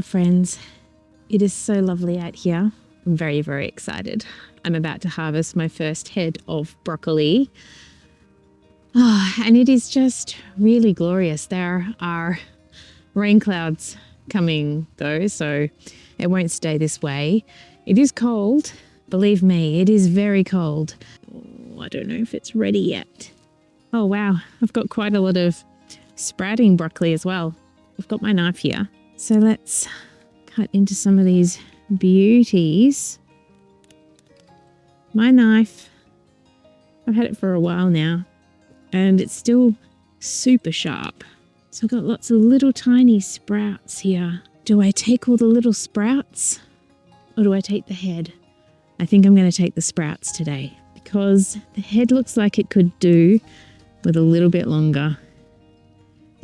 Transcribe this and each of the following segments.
Friends, it is so lovely out here. I'm very, very excited. I'm about to harvest my first head of broccoli. And it is just really glorious. There are rain clouds coming though, so it won't stay this way. It is cold. Believe me, it is very cold. Oh, I don't know if it's ready yet. Oh wow, I've got quite a lot of sprouting broccoli as well. I've got my knife here. So let's cut into some of these beauties. My knife, I've had it for a while now, and it's still super sharp. So I've got lots of little tiny sprouts here. Do I take all the little sprouts or do I take the head? I think I'm going to take the sprouts today because the head looks like it could do with a little bit longer.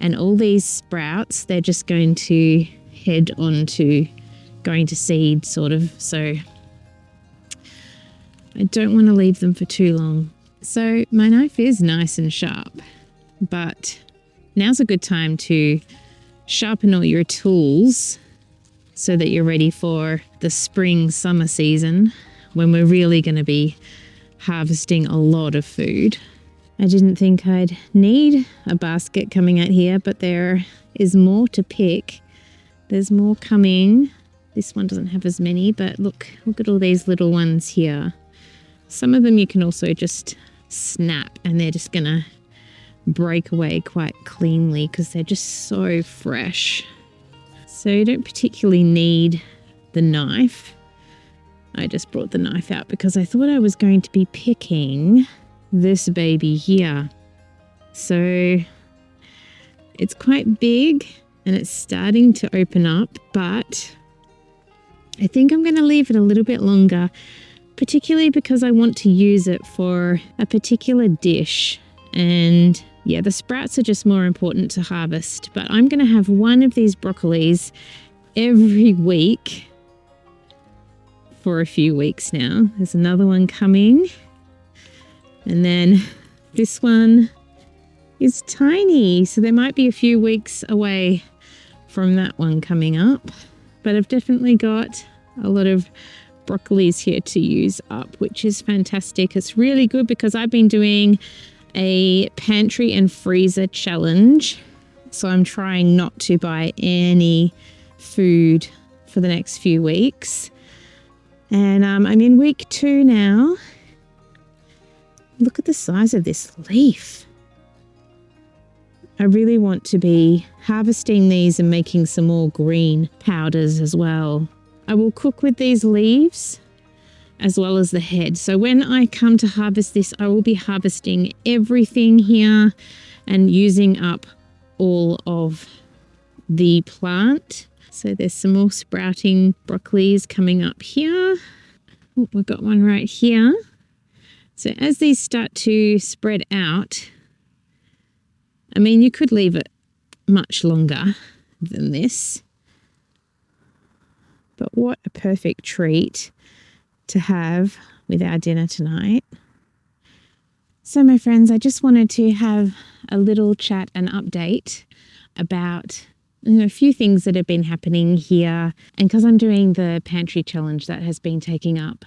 And all these sprouts, they're just going to head on to going to seed sort of. So I don't want to leave them for too long. So my knife is nice and sharp, but now's a good time to sharpen all your tools so that you're ready for the spring summer season when we're really going to be harvesting a lot of food. I didn't think I'd need a basket coming out here, but there is more to pick. There's more coming. This one doesn't have as many, but look at all these little ones here. Some of them you can also just snap and they're just gonna break away quite cleanly because they're just so fresh. So you don't particularly need the knife. I just brought the knife out because I thought I was going to be picking this baby here. So it's quite big and it's starting to open up, but I think I'm going to leave it a little bit longer, particularly because I want to use it for a particular dish. And yeah, the sprouts are just more important to harvest, but I'm going to have one of these broccolis every week for a few weeks now. There's another one coming. And then this one is tiny, so there might be a few weeks away from that one coming up. But I've definitely got a lot of broccolis here to use up, which is fantastic. It's really good because I've been doing a pantry and freezer challenge. So I'm trying not to buy any food for the next few weeks. And I'm in week 2 now. Look at the size of this leaf. I really want to be harvesting these and making some more green powders as well. I will cook with these leaves as well as the head. So when I come to harvest this, I will be harvesting everything here and using up all of the plant. So there's some more sprouting broccolis coming up here. Oh, we've got one right here. So as these start to spread out, I mean, you could leave it much longer than this, but what a perfect treat to have with our dinner tonight. So my friends, I just wanted to have a little chat and update about a few things that have been happening here. And because I'm doing the pantry challenge, that has been taking up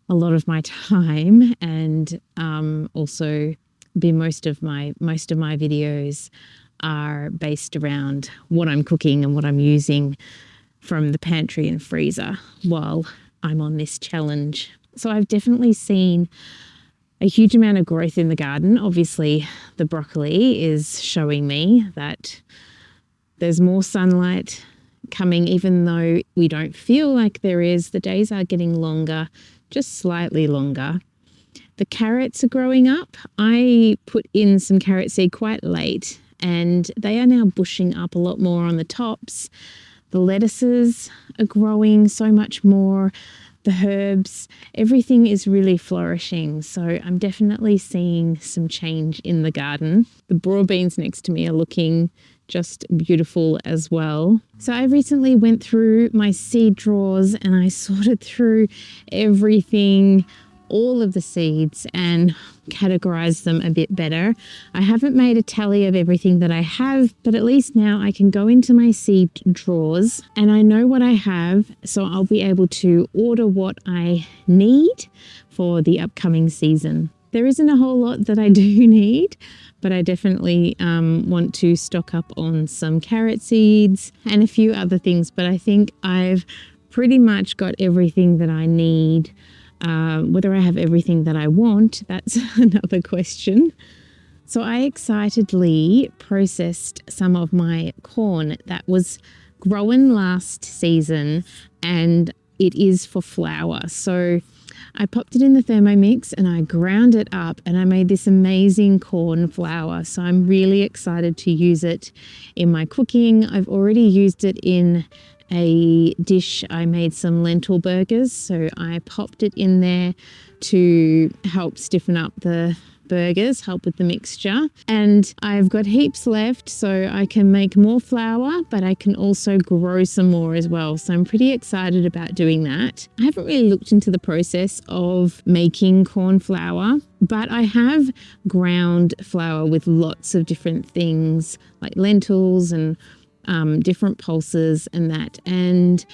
a lot of my time, and also most of my videos are based around what I'm cooking and what I'm using from the pantry and freezer while I'm on this challenge. So I've definitely seen a huge amount of growth in the garden. Obviously, the broccoli is showing me that there's more sunlight coming, even though we don't feel like there is. The days are getting longer, just slightly longer. The carrots are growing up. I put in some carrot seed quite late and they are now bushing up a lot more on the tops. The lettuces are growing so much more. The herbs, everything is really flourishing. So I'm definitely seeing some change in the garden. The broad beans next to me are looking just beautiful as well. So I recently went through my seed drawers and I sorted through everything, all of the seeds and categorize them a bit better. I haven't made a tally of everything that I have, but at least now I can go into my seed drawers and I know what I have, so I'll be able to order what I need for the upcoming season. There isn't a whole lot that I do need, but I definitely want to stock up on some carrot seeds and a few other things. But I think I've pretty much got everything that I need. Whether I have everything that I want, that's another question. So I excitedly processed some of my corn that was grown last season, and it is for flour. So I popped it in the Thermomix and I ground it up and I made this amazing corn flour. So I'm really excited to use it in my cooking. I've already used it in a dish. I made some lentil burgers, so I popped it in there to help stiffen up the burgers, help with the mixture. And I've got heaps left, so I can make more flour, but I can also grow some more as well. So I'm pretty excited about doing that. I haven't really looked into the process of making corn flour, but I have ground flour with lots of different things like lentils and different pulses and that. And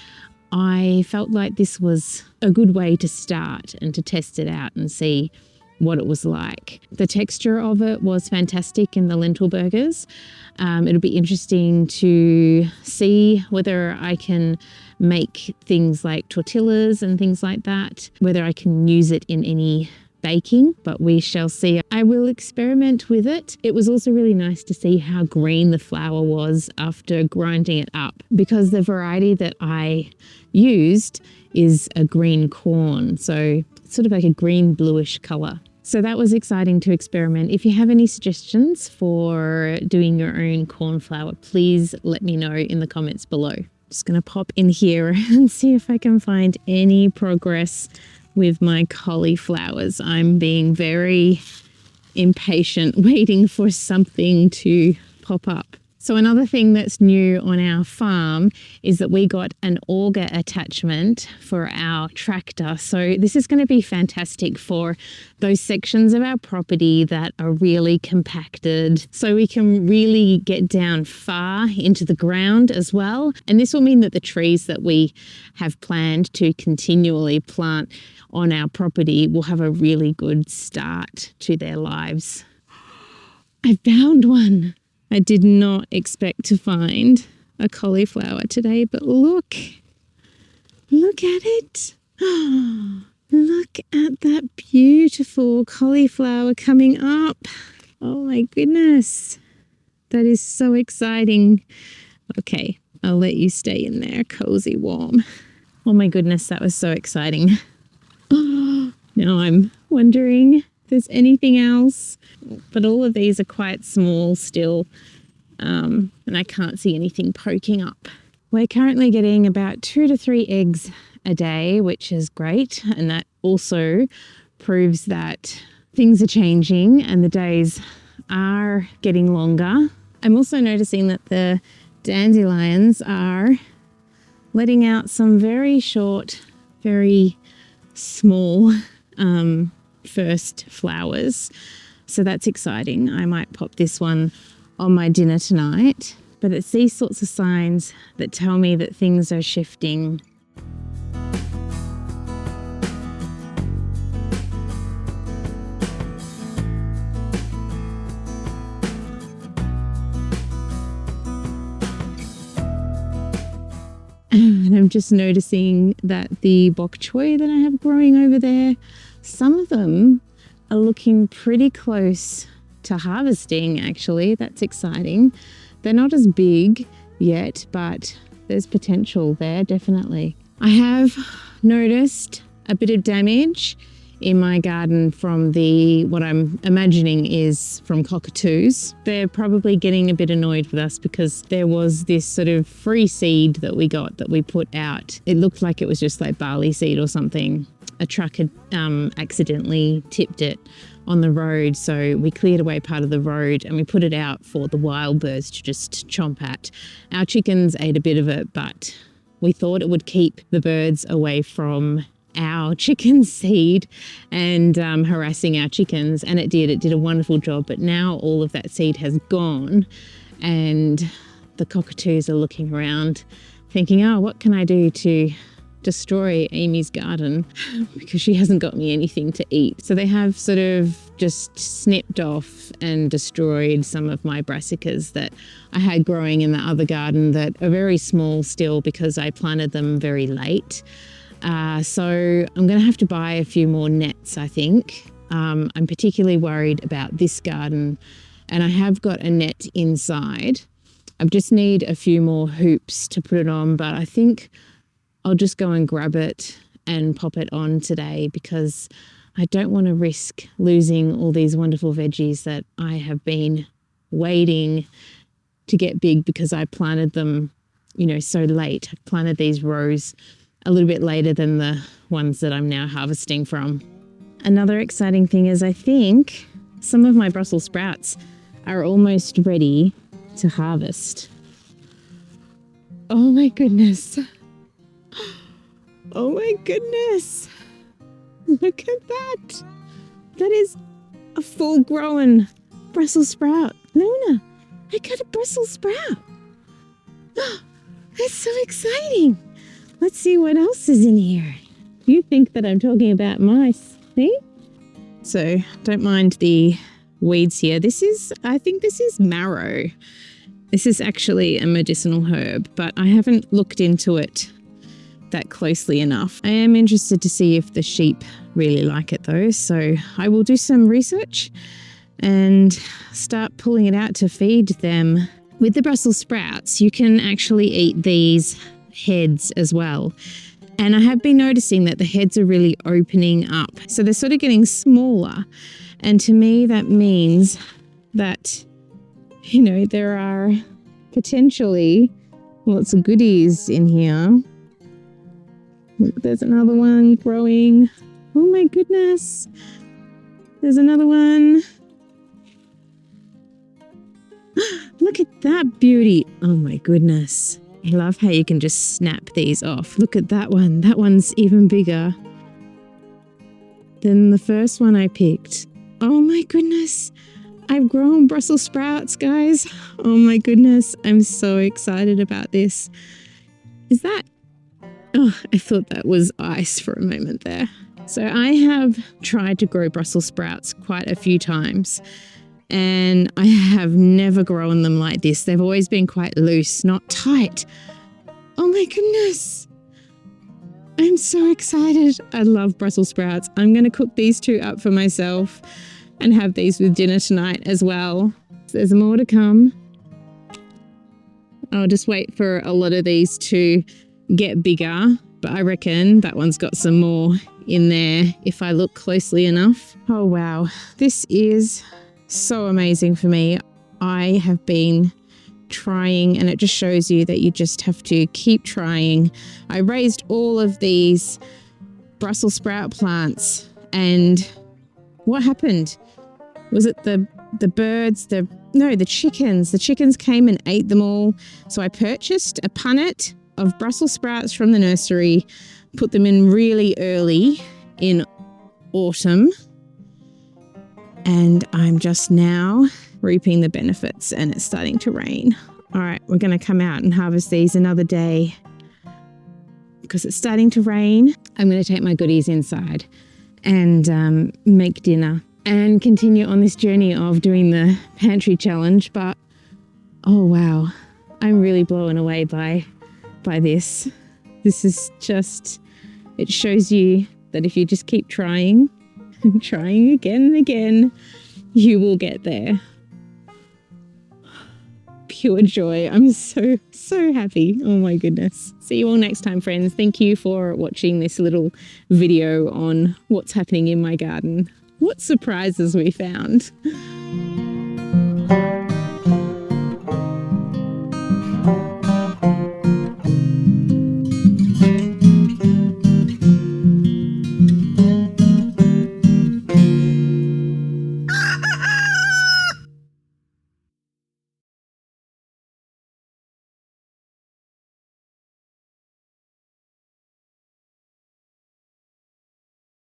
I felt like this was a good way to start and to test it out and see what it was like. The texture of it was fantastic in the lentil burgers. It'll be interesting to see whether I can make things like tortillas and things like that, whether I can use it in any baking, but we shall see. I will experiment with it. It was also really nice to see how green the flour was after grinding it up, because the variety that I used is a green corn, so it's sort of like a green bluish colour. So that was exciting to experiment. If you have any suggestions for doing your own corn flour, please let me know in the comments below. Just going to pop in here and see if I can find any progress with my cauliflowers. I'm being very impatient, waiting for something to pop up. So another thing that's new on our farm is that we got an auger attachment for our tractor. So this is going to be fantastic for those sections of our property that are really compacted, so we can really get down far into the ground as well. And this will mean that the trees that we have planned to continually plant on our property will have a really good start to their lives. I found one. I did not expect to find a cauliflower today, but look at it. Look at that beautiful cauliflower coming up. Oh my goodness. That is so exciting. Okay, I'll let you stay in there, cozy warm. Oh my goodness, that was so exciting. Now I'm wondering if there's anything else, but all of these are quite small still, and I can't see anything poking up. We're currently getting about 2 to 3 eggs a day, which is great, and that also proves that things are changing and the days are getting longer. I'm also noticing that the dandelions are letting out some very short, very small first flowers. So that's exciting. I might pop this one on my dinner tonight. But it's these sorts of signs that tell me that things are shifting. And I'm just noticing that the bok choy that I have growing over there, some of them are looking pretty close to harvesting, actually. That's exciting. They're not as big yet, but there's potential there, definitely. I have noticed a bit of damage in my garden from what I'm imagining is from cockatoos. They're probably getting a bit annoyed with us because there was this sort of free seed that we got that we put out. It looked like it was just like barley seed or something. A truck had accidentally tipped it on the road, so we cleared away part of the road and we put it out for the wild birds to just chomp at. Our chickens ate a bit of it, but we thought it would keep the birds away from our chicken seed and harassing our chickens, and it did a wonderful job. But now all of that seed has gone, and the cockatoos are looking around thinking, oh, what can I do to destroy Amy's garden, because she hasn't got me anything to eat. So they have sort of just snipped off and destroyed some of my brassicas that I had growing in the other garden that are very small still because I planted them very late. So I'm going to have to buy a few more nets, I think. I'm particularly worried about this garden, and I have got a net inside. I just need a few more hoops to put it on, but I think I'll just go and grab it and pop it on today, because I don't want to risk losing all these wonderful veggies that I have been waiting to get big because I planted them, so late. I planted these rows a little bit later than the ones that I'm now harvesting from. Another exciting thing is I think some of my Brussels sprouts are almost ready to harvest. Oh my goodness. Oh my goodness. Look at that. That is a full grown Brussels sprout. Luna, I got a Brussels sprout. Oh, that's so exciting. Let's see what else is in here. You think that I'm talking about mice, see? So don't mind the weeds here. I think this is marrow. This is actually a medicinal herb, but I haven't looked into it that closely enough. I am interested to see if the sheep really like it though, so I will do some research and start pulling it out to feed them. With the Brussels sprouts, you can actually eat these heads as well. And I have been noticing that the heads are really opening up. So they're sort of getting smaller. And to me, that means that, there are potentially lots of goodies in here. Look, there's another one growing. Oh my goodness. There's another one. Look at that beauty. Oh my goodness. I love how you can just snap these off. Look at that one. That one's even bigger than the first one I picked. Oh my goodness. I've grown Brussels sprouts, guys. Oh my goodness. I'm so excited about this. Is that... Oh, I thought that was ice for a moment there. So I have tried to grow Brussels sprouts quite a few times, and I have never grown them like this. They've always been quite loose, not tight. Oh my goodness. I'm so excited. I love Brussels sprouts. I'm going to cook these two up for myself and have these with dinner tonight as well. There's more to come. I'll just wait for a lot of these to get bigger, but I reckon that one's got some more in there if I look closely enough. Oh wow, this is so amazing for me. I have been trying, and it just shows you that you just have to keep trying. I raised all of these Brussels sprout plants, and what happened? Was it the birds? The chickens. The chickens came and ate them all. So I purchased a punnet of Brussels sprouts from the nursery, put them in really early in autumn, and I'm just now reaping the benefits, and it's starting to rain. All right, we're going to come out and harvest these another day because it's starting to rain. I'm going to take my goodies inside and make dinner and continue on this journey of doing the pantry challenge. But oh wow, I'm really blown away by this. This is just, it shows you that if you just keep trying and trying again and again, you will get there. Pure joy. I'm so happy. Oh my goodness. See you all next time, friends. Thank you for watching this little video on what's happening in my garden. What surprises we found.